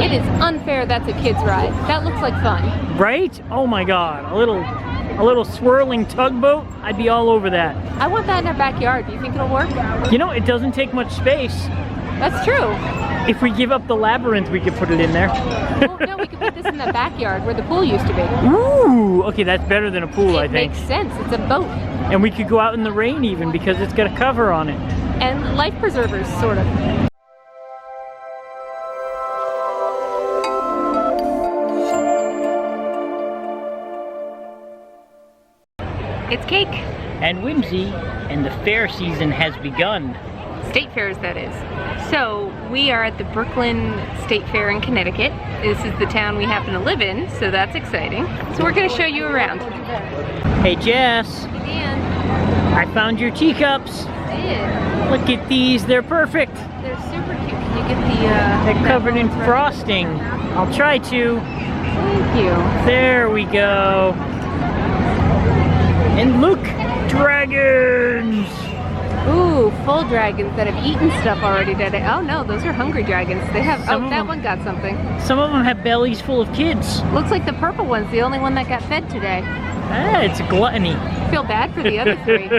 It is unfair that's a kid's ride. That looks like fun. Right? Oh my God, a little swirling tugboat, I'd be all over that. I want that in our backyard. Do you think it'll work? You know, it doesn't take much space. That's true. If we give up the labyrinth, we could put it in there. Well, no, we could put this in the backyard where the pool used to be. Ooh, okay, that's better than a pool, I think. It makes sense. It's a boat. And we could go out in the rain even because it's got a cover on it. And life preservers, sort of. It's Cake. And Whimsy, and the fair season has begun. State fairs, that is. So we are at the Brooklyn State Fair in Connecticut. This is the town we happen to live in, so that's exciting. So we're going to show you around. Hey Jess, Hey Dan. I found your teacups. I did. Look at these, they're perfect. They're super cute. Can you get the... They're covered in frosting. I'll try to. Thank you. There we go. And look, dragons. Ooh, full dragons that have eaten stuff already today. Oh no, those are hungry dragons. They have, that one got something. Some of them have bellies full of kids. Looks like the purple one's the only one that got fed today. Ah, it's a gluttony. I feel bad for the other three.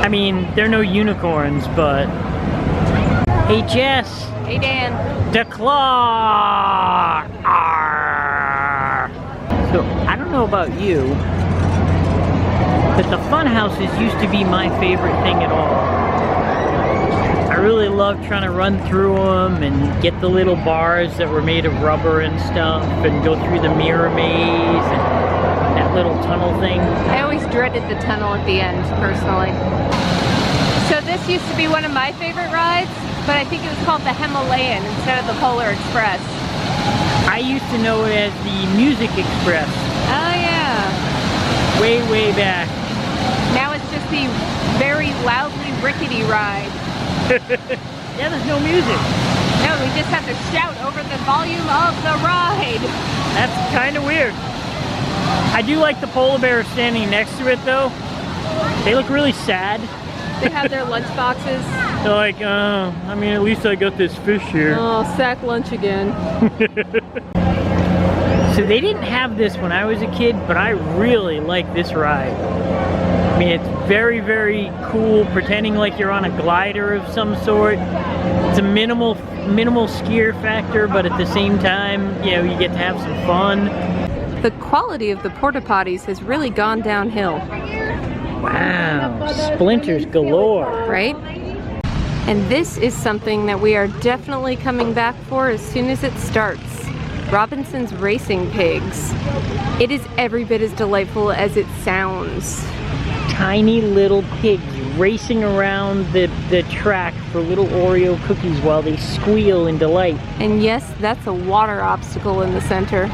I mean, they're no unicorns, but... Hey Jess. Hey Dan. The claw! Arr. So, I don't know about you, but the fun houses used to be my favorite thing at all. I really loved trying to run through them and get the little bars that were made of rubber and stuff and go through the mirror maze and that little tunnel thing. I always dreaded the tunnel at the end, personally. So this used to be one of my favorite rides, but I think it was called the Himalayan instead of the Polar Express. I used to know it as the Music Express. Oh yeah. Way, way back. Now it's just the very loudly rickety ride. Yeah, there's no music. No, we just have to shout over the volume of the ride. That's kind of weird. I do like the polar bear standing next to it though. They look really sad. They have their lunch boxes. They're like, I mean, at least I got this fish here. Oh, sack lunch again. So they didn't have this when I was a kid, but I really like this ride. I mean, it's very, very cool, pretending like you're on a glider of some sort. It's a minimal skier factor, but at the same time, you know, you get to have some fun. The quality of the porta potties has really gone downhill. Wow, splinters galore. Right? And this is something that we are definitely coming back for as soon as it starts. Robinson's Racing Pigs. It is every bit as delightful as it sounds. Tiny little pigs racing around the track for little Oreo cookies while they squeal in delight. And yes, that's a water obstacle in the center.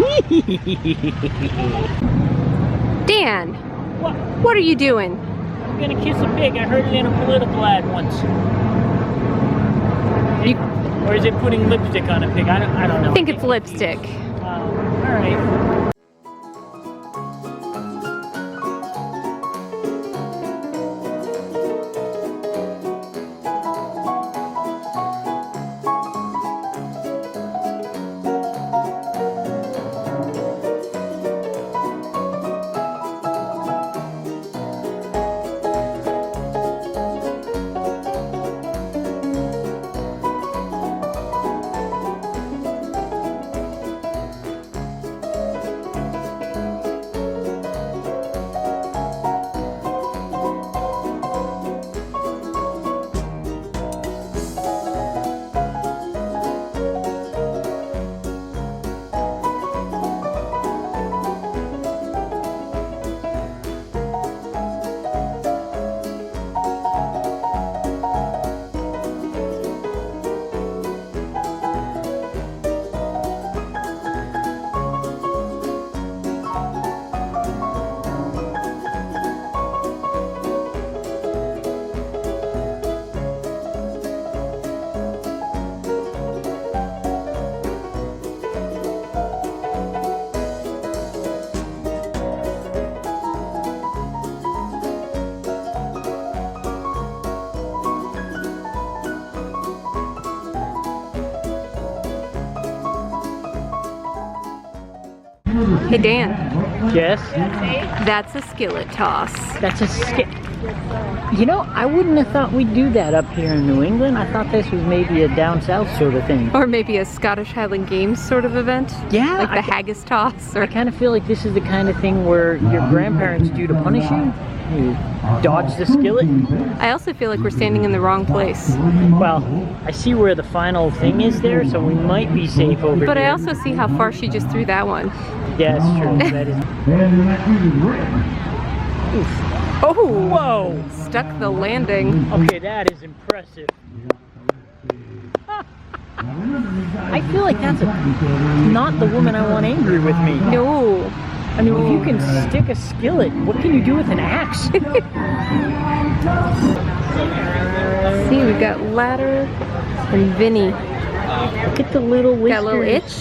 Dan, what are you doing? I'm gonna kiss a pig. I heard it in a political ad once. Or is it putting lipstick on a pig? I don't know. I think it's lipstick. All right. Hey Dan, Jess? that's a skillet toss. That's a You know, I wouldn't have thought we'd do that up here in New England. I thought this was maybe a down south sort of thing. Or maybe a Scottish Highland Games sort of event. Yeah. Like the haggis toss. Or... I kind of feel like this is the kind of thing where your grandparents do to punish you. You dodge the skillet. I also feel like we're standing in the wrong place. Well, I see where the final thing is there, so we might be safe over But here. I also see how far she just threw that one. Yeah, it's true. That is... Oof. Oh! Whoa! Stuck the landing. Okay, that is impressive. I feel like that's not the woman I want angry with me. No. I mean, if you can stick a skillet, what can you do with an axe? See, we've got Ladder and Vinny. Look at the little whiskers. Got a little itch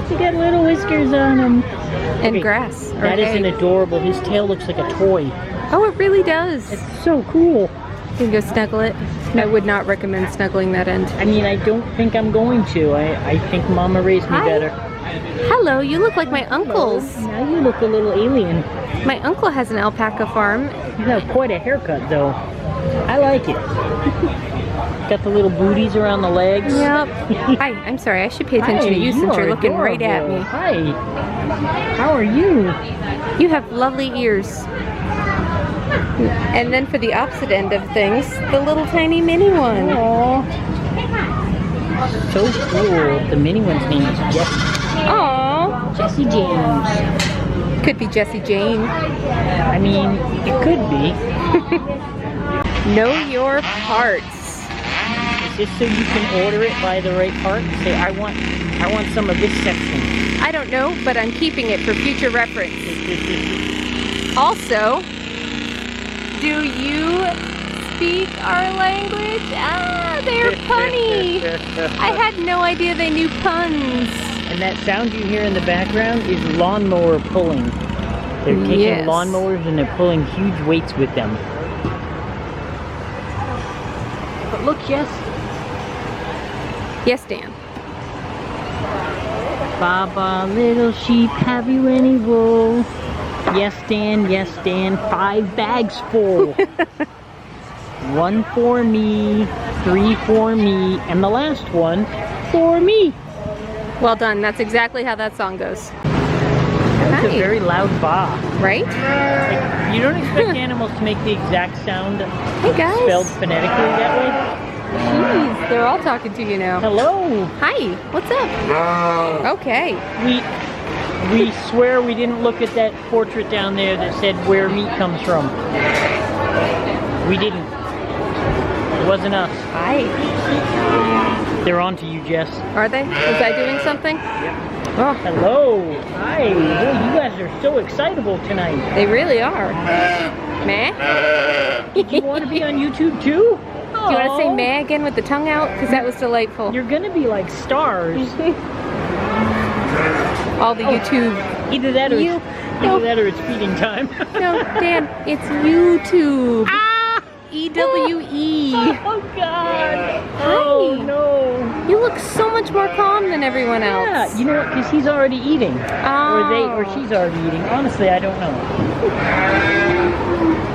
He got little whiskers on him. and grass. or That is hay. an adorable. His tail looks like a toy. Oh, it really does. It's so cool. You can go snuggle it. I would not recommend snuggling that end. I mean, I don't think I'm going to. I think Mama raised me Hi. better. Hello, you look like my uncle's. Now you look a little alien. My uncle has an alpaca farm. You have quite a haircut, though. I like it. Got the little booties around the legs. Yep. Hi, I'm sorry. I should pay attention to you since you're looking right at me. Hi. How are you? You have lovely ears. And then for the opposite end of things, the little tiny mini one. Aww. So cool. The mini one's name is Jessie. Aww. Jessie James. Could be Jessie Jane. I mean, it could be. Know your parts. Is this so you can order it by the right part? Say, I want some of this section. I don't know, but I'm keeping it for future reference. Also, do you speak our language? Ah, they're punny. I had no idea they knew puns. And that sound you hear in the background is lawnmower pulling. They're taking Yes. lawnmowers and they're pulling huge weights with them. But look, Jess. Yes, Dan. Baba, little sheep, have you any wool? Yes, Dan, 5 bags full. 1 for me, 3 for me, and the last one for me. Well done. That's exactly how that song goes. That's a very loud ba. Right? Like, you don't expect animals to make the exact sound Hey guys. spelled phonetically that way. Jeez, they're all talking to you now. Hello. Hi, what's up? Okay. We swear we didn't look at that portrait down there that said where meat comes from. We didn't. It wasn't us. Hi. They're on to you, Jess. Are they? Was I doing something? Oh, Hello. Hi. Boy, you guys are so excitable tonight. they really are. Meh? Did you want to be on YouTube too? Do you want to say meh again with the tongue out? Because that was delightful. You're gonna be like stars. All the YouTube. Either that or it's feeding time. No, Dan, it's YouTube. Ah! E-W-E. Oh God. Hi. Oh no. You look so much more calm than everyone else. Yeah, you know what? Because he's already eating, or she's already eating. Honestly, I don't know.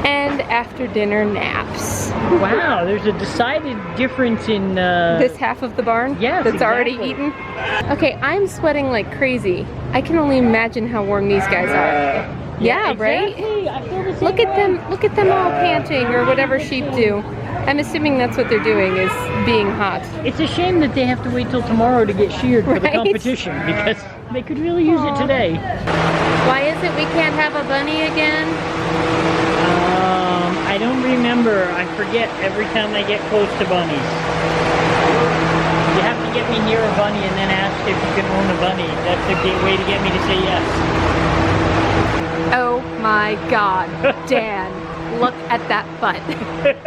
And after dinner naps. Wow, there's a decided difference in This half of the barn? Yes, That's already exactly. eaten? Okay, I'm sweating like crazy. I can only imagine how warm these guys are. Yeah, right? exactly. I feel the same Look at way. them, look at them all panting or whatever sheep do. I'm assuming that's what they're doing, is being hot. It's a shame that they have to wait till tomorrow to get sheared for the Right? competition because they could really use it today. Why is it we can't have a bunny again? I don't remember. I forget every time I get close to bunnies. You have to get me near a bunny and then ask if you can own a bunny. That's a good way to get me to say yes. Oh my God, Dan, look at that butt.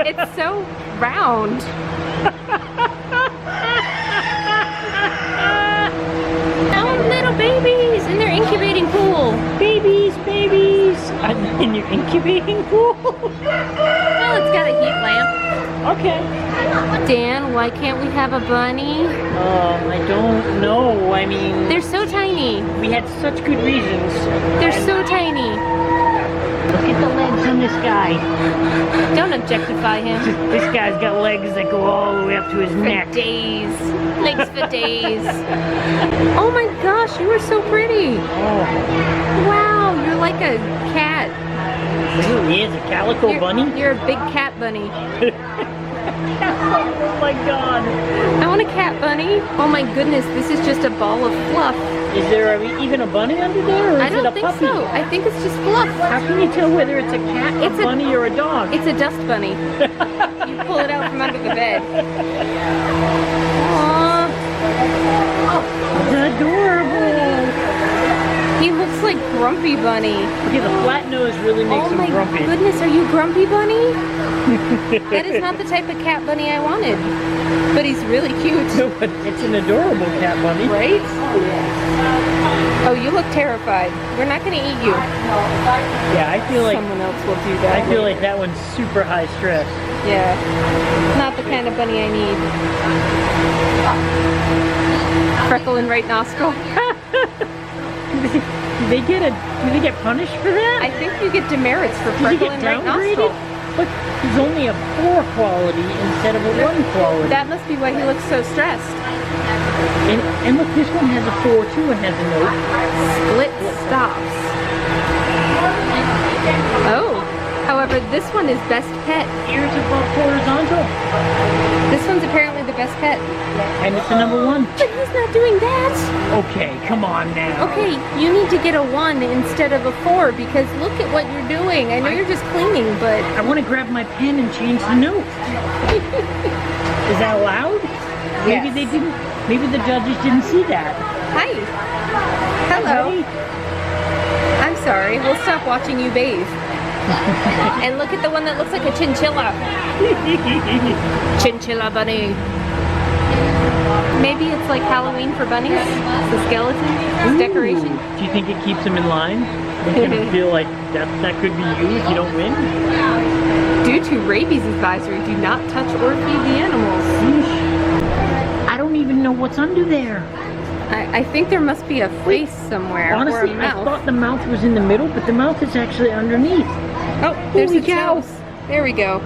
It's so round. Oh, little babies in their incubating pool. Babies. I'm in your incubating pool? Well, it's got a heat lamp. Okay. Dan, why can't we have a bunny? I don't know. I mean, They're so tiny. tiny. We had such good reasons. They're so tiny. Look at the legs on this guy. Don't objectify him. This guy's got legs that go all the way up to his neck. For days. Legs for days. Oh my gosh, you are so pretty. Oh, Wow, you're like a cat. he is a calico bunny. You're a big cat bunny. Oh my god. I want a cat bunny. Oh my goodness, this is just a ball of fluff. Is there even a bunny under there, or is I don't it a think puppy? so. I think it's just fluff. How can you tell whether it's a cat, a bunny, or a dog? It's a dust bunny. You pull it out from under the bed. Aww. It's adorable. He looks like Grumpy Bunny. Okay, the flat nose really makes him grumpy. Oh my goodness, are you Grumpy Bunny? That is not the type of cat bunny I wanted. But he's really cute. No, but it's an adorable cat bunny. Right? Oh, you look terrified. We're not going to eat you. Yeah, I feel like someone else will do that. I feel like that one's super high stress. Yeah. Not the kind of bunny I need. Freckle in right nostril. Do they get punished for that? I think you get demerits for Does he freckle get in right nostril. downgraded? Look, he's only a 4 quality instead of a 1 quality. That must be why he looks so stressed. And look, this one has a 4 too and has a note. Split stops. Oh, however, this one is best pet. Ears above horizontal. This one's apparently the best pet. And it's a number 1. But he's not doing that. Okay, come on now. Okay, you need to get a 1 instead of a 4 because look at what you're doing. I know you're just cleaning, but... I want to grab my pen and change the note. Is that allowed? Maybe Yes. they didn't. Maybe the judges didn't see that. Hi. Hello. Hey. I'm sorry. We'll stop watching you bathe. And look at the one that looks like a chinchilla. Chinchilla bunny. Maybe it's like Halloween for bunnies. It's a skeleton. It's decoration. Do you think it keeps them in line? Make them feel like that could be you if you don't win? Due to rabies advisory, do not touch or feed the animals. I don't even know what's under there. I think there must be a face somewhere. Honestly, or a I mouth. thought the mouth was in the middle, but the mouth is actually underneath. Oh, there's Holy the cow. nose. There we go.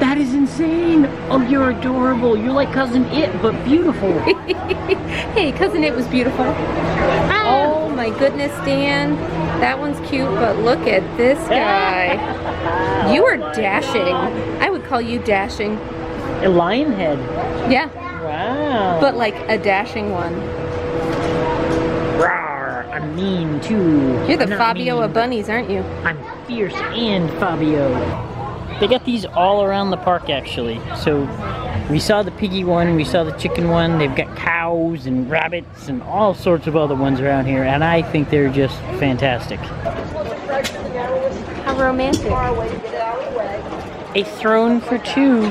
That is insane. Oh, you're adorable. You're like Cousin It, but beautiful. Hey, Cousin It was beautiful. Oh my goodness, Dan. That one's cute, but look at this guy. You are dashing. I would call you dashing. A lion head. Yeah, Wow. but like a dashing one. Rawr, I'm mean too. You're the Not Fabio mean, of bunnies, aren't you? I'm fierce and Fabio. They got these all around the park actually. So we saw the piggy one, we saw the chicken one. They've got cows and rabbits and all sorts of other ones around here, and I think they're just fantastic. How romantic. A throne for 2.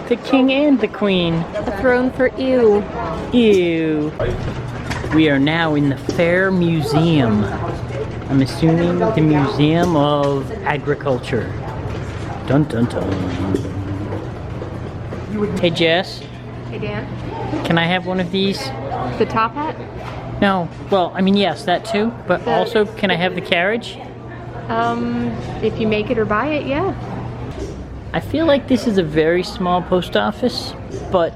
The king and the queen. A throne for ew. Ew. We are now in the Fair Museum. I'm assuming the Museum of Agriculture. Dun dun dun. Hey Jess, Hey, Dan. can I have one of these? The top hat? No, well, I mean, yes, that too, but also, can I have the carriage? If you make it or buy it, yeah. I feel like this is a very small post office, but,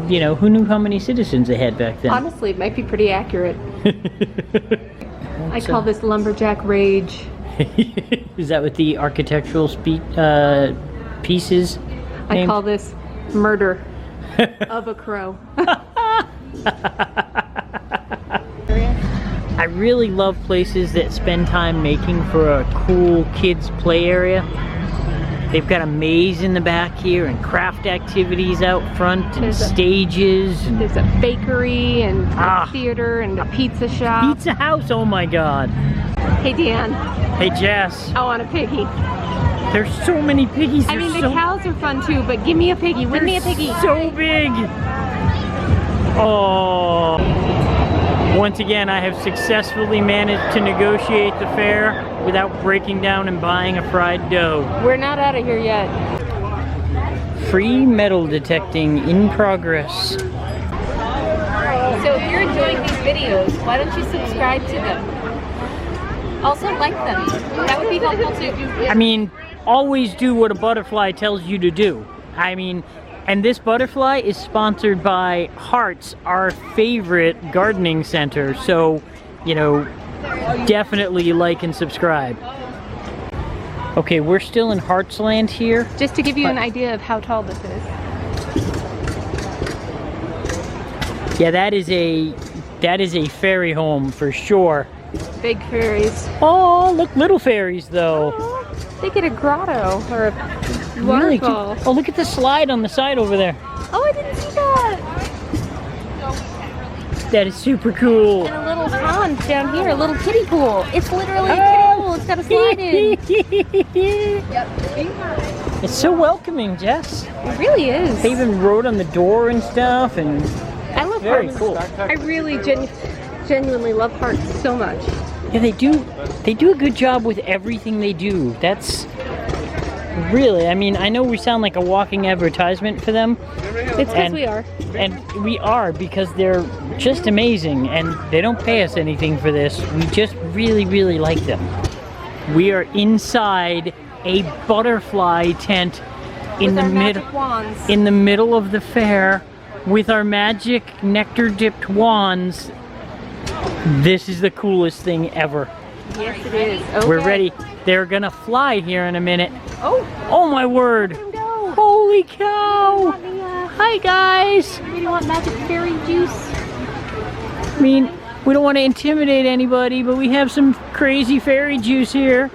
you know, who knew how many citizens they had back then? Honestly, it might be pretty accurate. I call this lumberjack rage. Is that what the architectural pieces? I named? call this murder of a crow. I really love places that spend time making for a cool kids play area. They've got a maze in the back here and craft activities out front and There's a- stages and There's a bakery and Ah. a theater and a pizza shop. pizza house. Oh my god. Hey, Dan, Hey Jess, I want a piggy. there's so many piggies. I mean, the cows are fun too, but give me a piggy. Win me a piggy. So big. Oh. Once again, I have successfully managed to negotiate the fare without breaking down and buying a fried dough. We're not out of here yet. Free metal detecting in progress. So if you're enjoying these videos, why don't you subscribe to them? Also like them. That would be helpful too. I mean, always do what a butterfly tells you to do. I mean, and this butterfly is sponsored by Hearts, our favorite gardening center. So, you know, definitely like and subscribe. Okay, we're still in Heartsland here. Just to give you an idea of how tall this is. Yeah, that is a fairy home for sure. Big fairies. Oh, look, little fairies though. Oh, they get a grotto or a Really? waterfall. Oh, look at the slide on the side over there. Oh, I didn't see that. That is super cool. And a little pond down here, a little kiddie pool. It's literally a kiddie pool. It's got a slide in. It's so welcoming, Jess. It really is. They even wrote on the door and stuff, and I love very Hearts. cool. I really genuinely love Hearts so much. Yeah, they do a good job with everything they do. That's really, I mean, I know we sound like a walking advertisement for them. It's because we are. And we are, because they're just amazing, and they don't pay us anything for this. We just really, really like them. We are inside a butterfly tent in the middle of the fair with our magic nectar-dipped wands. This is the coolest thing ever. Yes, it is. Okay. We're ready. They're gonna fly here in a minute. Oh! Oh my word! Holy cow! Hi guys! You want magic fairy juice? I mean, we don't want to intimidate anybody, but we have some crazy fairy juice here.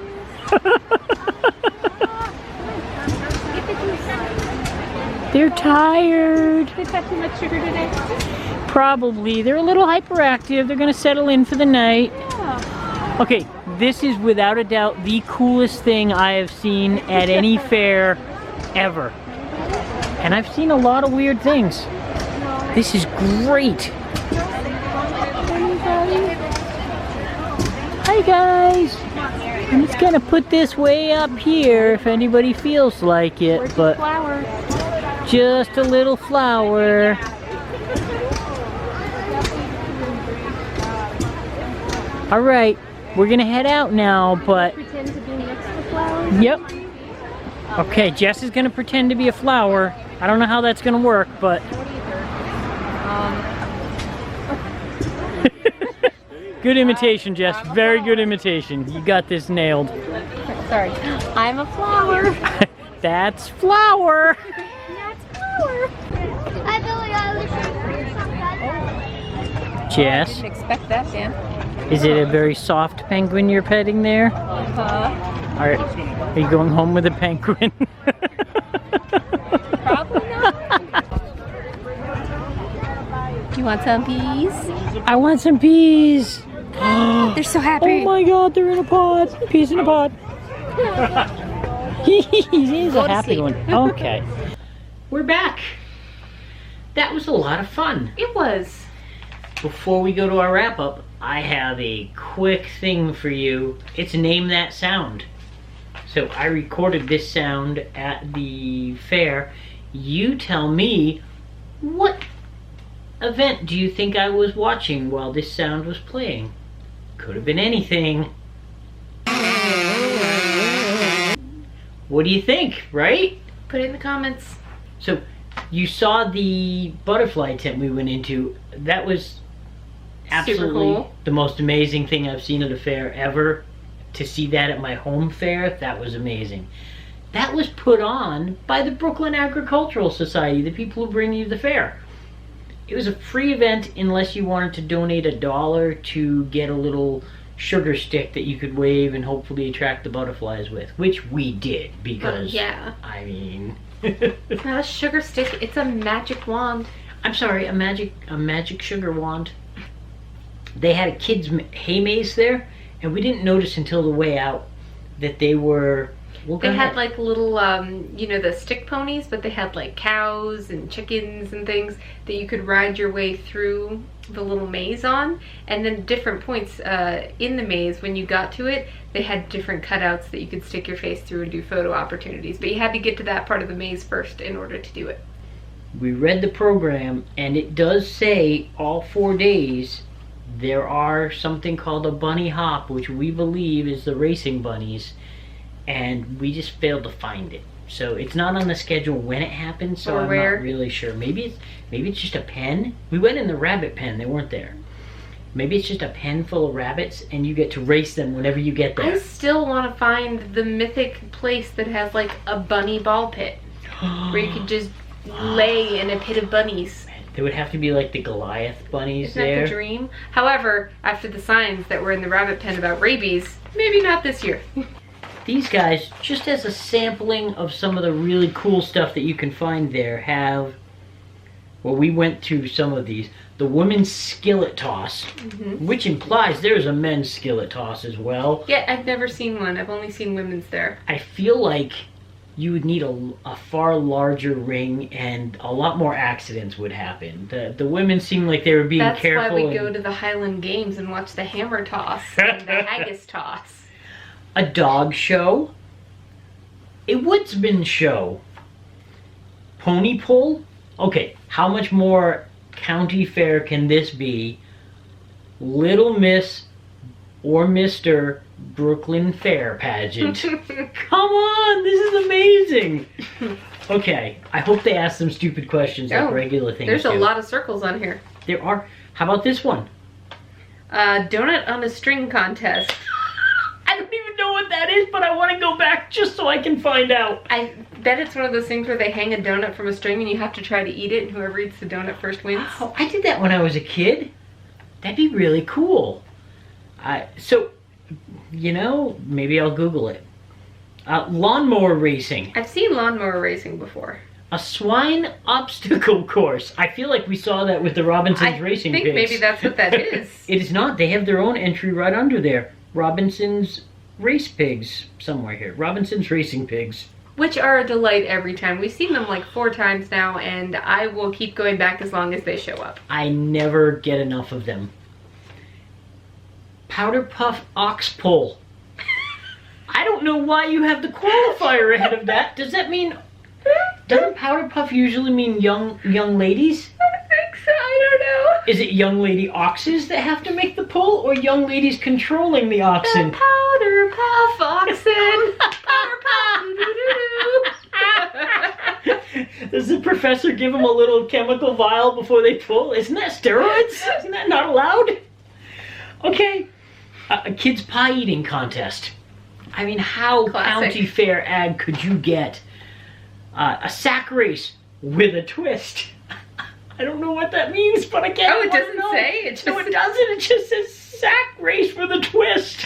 They're tired. They've had too much sugar today? Probably. They're a little hyperactive. They're gonna settle in for the night. Yeah. Okay, this is without a doubt the coolest thing I have seen at any fair ever. And I've seen a lot of weird things. This is great. Hi guys. I'm just gonna put this way up here if anybody feels like it, Where's but the flower? just a little flower. All right, we're gonna head out now, but Pretend to be next to the flower? yep. Okay, Jess is gonna pretend to be a flower. I don't know how that's gonna work, but good imitation, Jess. Very good imitation. You got this nailed. Sorry. I'm a flower. That's flower. That's flower. Jess, Didn't expect that, Dan. is it a very soft penguin you're petting there? Are you going home with a penguin? Probably not. You want some peas? I want some peas. They're so happy. Oh my god, they're in a pod. Peas in a pod. He's Go a to happy sleep. one. Okay. We're back. That was a lot of fun. It was. Before we go to our wrap up, I have a quick thing for you. It's Name That Sound. So I recorded this sound at the fair. You tell me, what event do you think I was watching while this sound was playing? Could have been anything. What do you think, right? Put it in the comments. So you saw the butterfly tent we went into. That was absolutely cool. The most amazing thing I've seen at a fair ever. To see that at my home fair, that was amazing. That was put on by the Brooklyn Agricultural Society, the people who bring you the fair. It was a free event unless you wanted to donate $1 to get a little sugar stick that you could wave and hopefully attract the butterflies with, which we did because, yeah. I mean... It's not a sugar stick, it's a magic wand. I'm sorry, a magic sugar wand. They had a kids' hay maze there, and we didn't notice until the way out that they were... They had like little, you know, the stick ponies, but they had like cows and chickens and things that you could ride your way through the little maze on. And then different points in the maze, when you got to it, they had different cutouts that you could stick your face through and do photo opportunities. But you had to get to that part of the maze first in order to do it. we read the program, and it does say all 4 days there are something called a bunny hop, which we believe is the racing bunnies, and we just failed to find it. So it's not on the schedule when it happens, so I'm not really sure. Maybe it's just a pen. We went in the rabbit pen, they weren't there. Maybe it's just a pen full of rabbits and you get to race them whenever you get there. I still want to find the mythic place that has like a bunny ball pit where you could just lay in a pit of bunnies. There would have to be like the Goliath bunnies Isn't there. that the dream? However, after the signs that were in the rabbit pen about rabies, maybe not this year. These guys, just as a sampling of some of the really cool stuff that you can find there, have, well, we went through some of these. The women's skillet toss, which implies there's a men's skillet toss as well. Yeah, I've never seen one. I've only seen women's there. I feel like you would need a far larger ring and a lot more accidents would happen. The women seem like they were being careful. That's why we go to the Highland Games and watch the hammer toss and the haggis toss. A dog show. A woodsman show. Pony pull. Okay, how much more county fair can this be? Little Miss or Mr. Brooklyn Fair pageant. Come on, this is amazing. Okay, I hope they ask some stupid questions like regular things. There's a lot of circles on here. There are. How about this one? Donut on a string contest. I don't even know what that is, but I want to go back just so I can find out. I bet it's one of those things where they hang a donut from a string and you have to try to eat it, and whoever eats the donut first wins. Oh, I did that when I was a kid. That'd be really cool. So, you know, maybe I'll Google it. Lawnmower racing. I've seen lawnmower racing before. A swine obstacle course. I feel like we saw that with the Robinson's Racing Pigs. I think maybe that's what that is. It is not. They have their own entry right under there. Robinson's Race Pigs somewhere here. Robinson's Racing Pigs. Which are a delight every time. We've seen them like 4 times now, and I will keep going back as long as they show up. I never get enough of them. Powder Puff Ox Pull. I don't know why you have the qualifier ahead of that. Does that mean... Doesn't Powder Puff usually mean young ladies? I think so. I don't know. Is it young lady oxes that have to make the pull, or young ladies controlling the oxen? The Powder Puff oxen. Powder Puff. Does the professor give them a little chemical vial before they pull? Isn't that steroids? Isn't that not allowed? Okay. A kid's pie eating contest. I mean, how county fair ag could you get? A sack race with a twist. I don't know what that means, but I can't. Oh, it doesn't say? No, it doesn't. It just says sack race with a twist.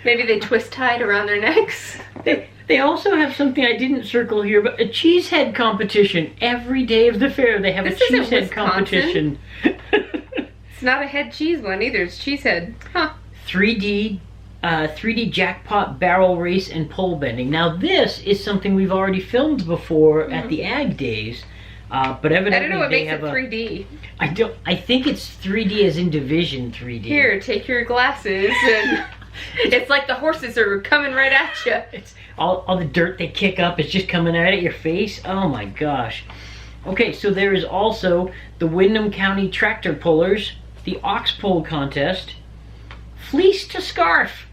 Maybe they twist tied around their necks. They also have something I didn't circle here, but a cheesehead competition. Every day of the fair, they have a cheesehead competition. It's not a head cheese one either. It's cheesehead. Huh. 3D jackpot barrel race and pole bending. Now this is something we've already filmed before at the Ag Days, but evidently I don't know what makes it 3D. I think it's 3D as in Division 3D. Here, take your glasses, and it's like the horses are coming right at you. It's all the dirt they kick up is just coming right at your face. Oh my gosh. Okay, so there is also the Windham County Tractor Pullers, the Ox Pull Contest, Fleece to Scarf.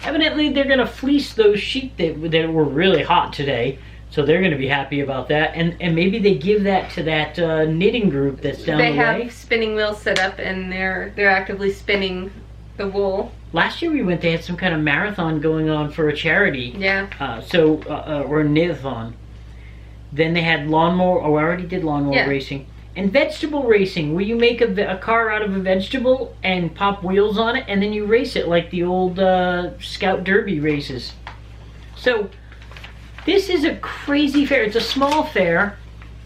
Evidently they're going to fleece those sheep that were really hot today, so they're going to be happy about that. And maybe they give that to that knitting group that's down the way. They have spinning wheels set up, and they're actively spinning the wool. Last year we went, they had some kind of marathon going on for a charity. Yeah. Or a knit-a-thon. Then they had lawnmower, I already did lawnmower racing. And vegetable racing, where you make a car out of a vegetable and pop wheels on it, and then you race it like the old Scout Derby races. So, this is a crazy fair. It's a small fair,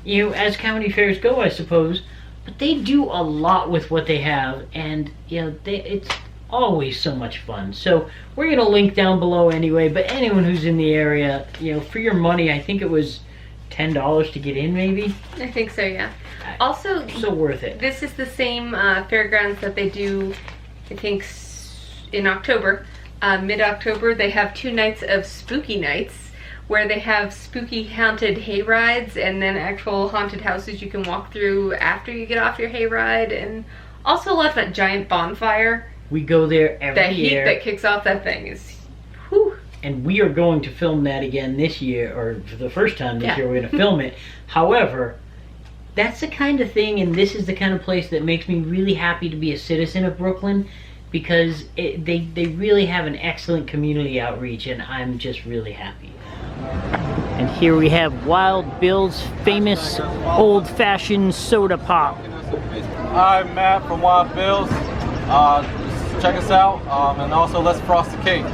you know, as county fairs go, I suppose. But they do a lot with what they have, and, you know, it's always so much fun. So, we're going to link down below anyway, but anyone who's in the area, you know, for your money, I think it was $10 to get in, maybe? I think so, yeah. Also, so worth it. This is the same fairgrounds that they do, I think, in October. Mid-October, they have 2 nights of spooky nights, where they have spooky haunted hay rides and then actual haunted houses you can walk through after you get off your hay ride, and also love that giant bonfire. We go there every that year. That heat that kicks off that thing is, whew. And we are going to film that again this year, or for the first time this Yeah. year we're going to film it. However, that's the kind of thing, and this is the kind of place that makes me really happy to be a citizen of Brooklyn, because they really have an excellent community outreach, and I'm just really happy. And here we have Wild Bill's famous old-fashioned soda pop. I'm Matt from Wild Bill's. Check us out, and also let's frost the cake.